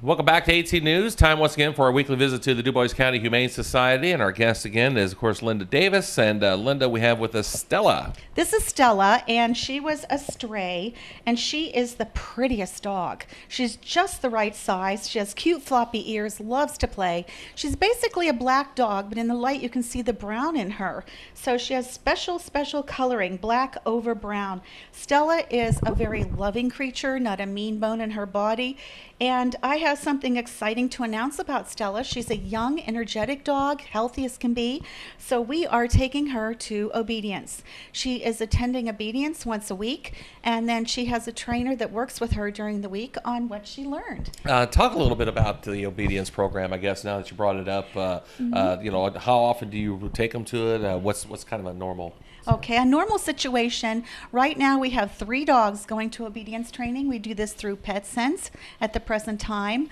Welcome back to 18 News. Time once again for our weekly visit to the Dubois County Humane Society. And our guest again is, of course, Linda Davis. And Linda, we have with us Stella. This is Stella, and she was a stray, and she is the prettiest dog. She's just the right size. She has cute floppy ears, loves to play. She's basically a black dog, but in the light you can see the brown in her. So she has special coloring, black over brown. Stella is a very loving creature, not a mean bone in her body. And I have something exciting to announce about Stella. She's a young, energetic dog, healthy as can be. So we are taking her to obedience. She is attending obedience once a week, and then she has a trainer that works with her during the week on what she learned. Talk a little bit about the obedience program, I guess, now that you brought it up. How often do you take them to it? What's kind of a normal? Okay, a normal situation. Right now we have 3 dogs going to obedience training. We do this through PetSense at the present time.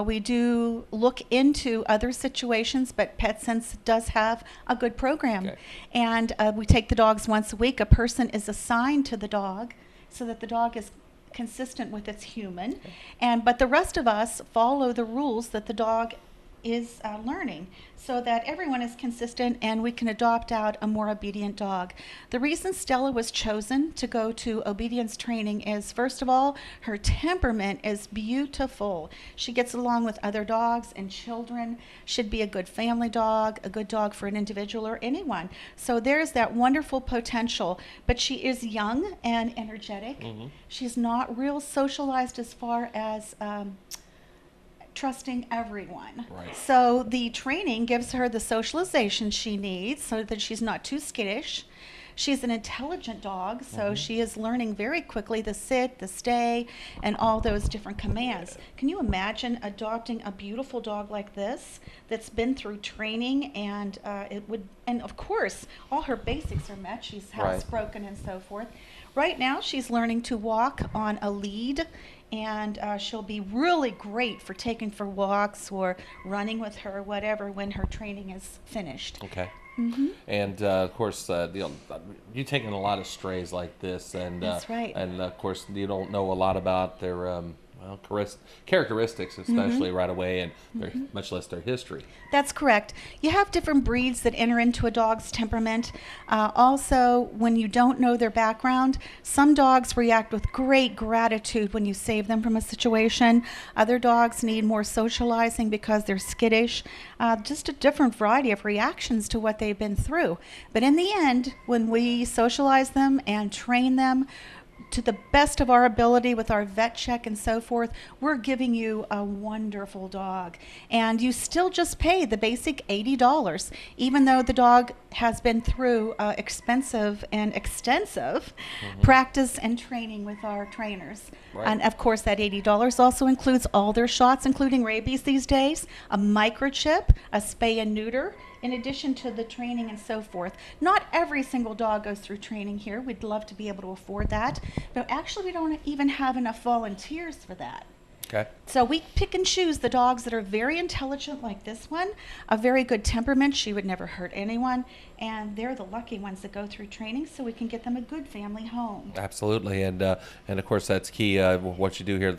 We do look into other situations, but PetSense does have a good program. Okay. And we take the dogs once a week. A person is assigned to the dog so that the dog is consistent with its human. Okay. But the rest of us follow the rules that the dog is learning, so that everyone is consistent and we can adopt out a more obedient dog. The reason Stella was chosen to go to obedience training is, first of all, her temperament is beautiful. She gets along with other dogs and children, should be a good family dog, a good dog for an individual or anyone. So there's that wonderful potential, but she is young and energetic. Mm-hmm. She's not real socialized as far as trusting everyone. Right. So the training gives her the socialization she needs so that she's not too skittish. She's an intelligent dog, so she is learning very quickly the sit, the stay, and all those different commands. Can you imagine adopting a beautiful dog like this that's been through training, and and of course, all her basics are met. She's housebroken and so forth. Right now, she's learning to walk on a lead, and she'll be really great for taking for walks or running with her, whatever, when her training is finished. Okay. Mm-hmm. And of course, you've taken a lot of strays like this, and That's right. And of course, you don't know a lot about their characteristics, especially right away, and much less their history. That's correct. You have different breeds that enter into a dog's temperament. Also, when you don't know their background, some dogs react with great gratitude when you save them from a situation. Other dogs need more socializing because they're skittish. Just a different variety of reactions to what they've been through. But in the end, when we socialize them and train them to the best of our ability with our vet check and so forth, we're giving you a wonderful dog. And you still just pay the basic $80, even though the dog has been through expensive and extensive practice and training with our trainers. Right. And of course, that $80 also includes all their shots, including rabies these days, a microchip, a spay and neuter, in addition to the training and so forth. Not every single dog goes through training here. We'd love to be able to afford that, but actually we don't even have enough volunteers for that. Okay. So we pick and choose the dogs that are very intelligent, like this one, a very good temperament. She would never hurt anyone, and they're the lucky ones that go through training, so we can get them a good family home. Absolutely, and of course that's key. What you do here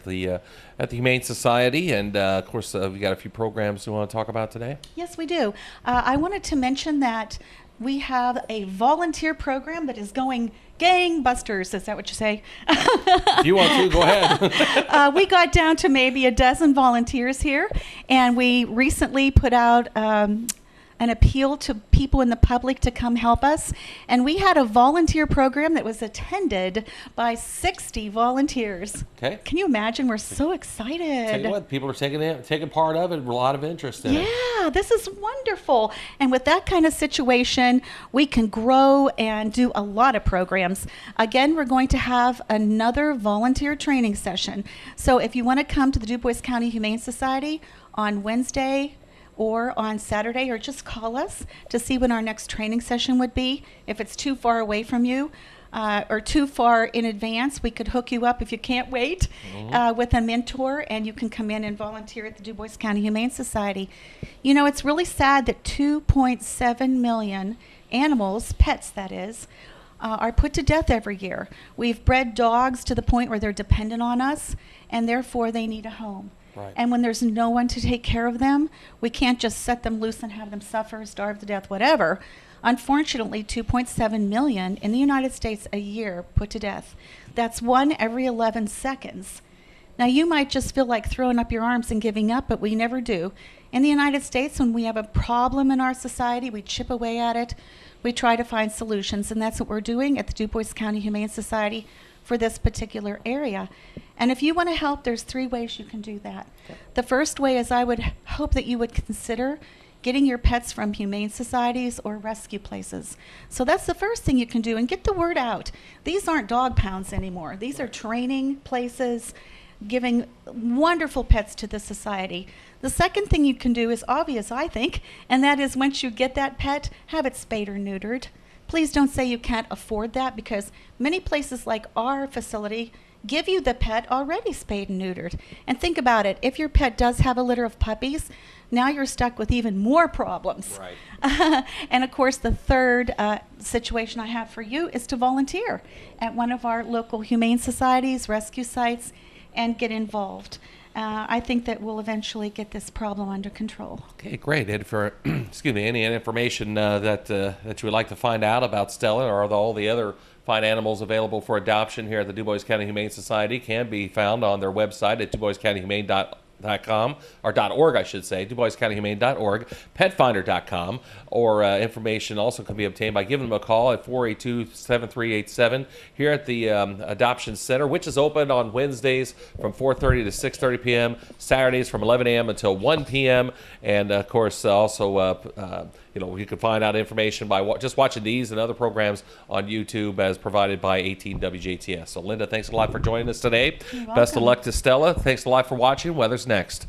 at the Humane Society, and of course we got a few programs we want to talk about today. Yes, we do. I wanted to mention that we have a volunteer program that is going gangbusters. Is that what you say? If you want to, go ahead. We got down to maybe a dozen volunteers here, and we recently put out an appeal to people in the public to come help us. And we had a volunteer program that was attended by 60 volunteers. Okay. Can you imagine? We're so excited. Tell you what, people are taking part of it, a lot of interest in it. Yeah, this is wonderful. And with that kind of situation, we can grow and do a lot of programs. Again, we're going to have another volunteer training session. So if you want to come to the Dubois County Humane Society on Wednesday or on Saturday, or just call us to see when our next training session would be. If it's too far away from you or too far in advance, we could hook you up if you can't wait with a mentor, and you can come in and volunteer at the Dubois County Humane Society. You know, it's really sad that 2.7 million animals, pets that is, are put to death every year. We've bred dogs to the point where they're dependent on us, and therefore they need a home. Right. And when there's no one to take care of them, we can't just set them loose and have them suffer, starve to death, whatever. Unfortunately, 2.7 million in the United States a year put to death. That's 1 every 11 seconds. Now, you might just feel like throwing up your arms and giving up, but we never do. In the United States, when we have a problem in our society, we chip away at it. We try to find solutions, and that's what we're doing at the Dubois County Humane Society for this particular area. And if you want to help, there's 3 ways you can do that. The first way is I would hope that you would consider getting your pets from humane societies or rescue places. So that's the first thing you can do, and get the word out. These aren't dog pounds anymore. These are training places, giving wonderful pets to the society. The second thing you can do is obvious, I think, and that is once you get that pet, have it spayed or neutered. Please don't say you can't afford that, because many places like our facility give you the pet already spayed and neutered. And think about it, if your pet does have a litter of puppies, now you're stuck with even more problems. Right. And of course, the third situation I have for you is to volunteer at one of our local humane societies, rescue sites, and get involved. I think that we'll eventually get this problem under control. Okay, great. And for excuse me, any information that you would like to find out about Stella or all the other fine animals available for adoption here at the Dubois County Humane Society can be found on their website at duboiscountyhumane.com or .org, I should say, duboiscountyhumane.org, petfinder.com, or information also can be obtained by giving them a call at 482-7387 here at the Adoption Center, which is open on Wednesdays from 4:30 to 6:30 p.m., Saturdays from 11 a.m. until 1 p.m., and of course also you can find out information by just watching these and other programs on YouTube as provided by 18 WJTS. So Linda, thanks a lot for joining us today. You're Best of welcome. luck to Stella. Thanks a lot for watching. Weather's next.